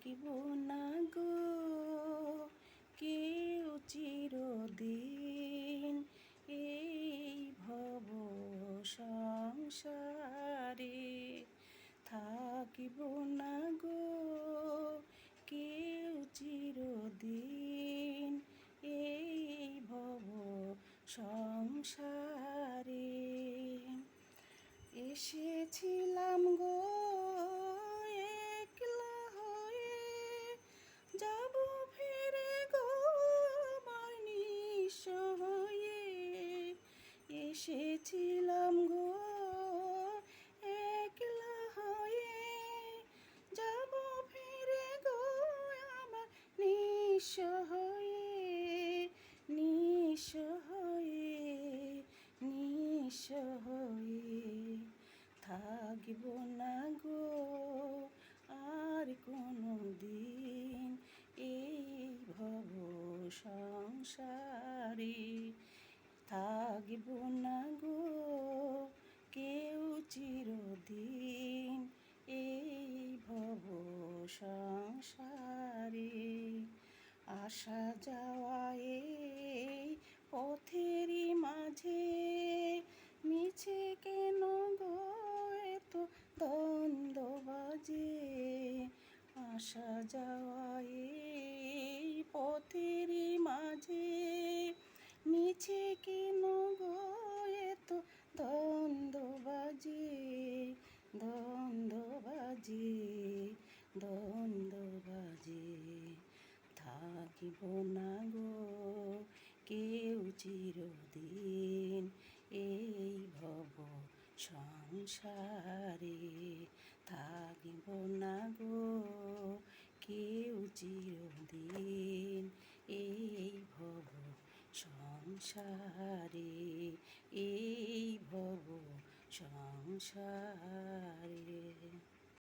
থাকিব না গো কেউ চিরদিন এই ভব সংসারে। থাকিব না গো কেউ চিরদিন এই ভব সংসারে। এসেছিলাম গো একলা হয়ে, যাব ফিরে গো আমার নিঃস্ব হয়ে। এসেছিলাম গো একলা হয়ে, যাব ফিরে গো আমার নিঃস্ব হয়ে, নিঃস্ব হয়ে, নিঃস্ব হয়ে। থাকিব না গো আর কোনো দিন এই ভব সংসারে। থাকিব না গো কেউ চিরদিন এই ভব সংসারে। আসা যাওয়া এই পথেরই মাঝে, মিছে কেন গো এত দ্বন্দ্ব বাজে। আসা যাওয়া এই পথেরই মাঝে, মিছে কেন গো এত দ্বন্দ্ব বাজে, দ্বন্দ্ব বাজে, দ্বন্দ্ব বাজে। থাকিব না গো কেউ চিরদিন এই ভব সংসারে। থাকিব না গো কেউ চিরদিন এই ভব সংসারে, এই ভব সংসারে।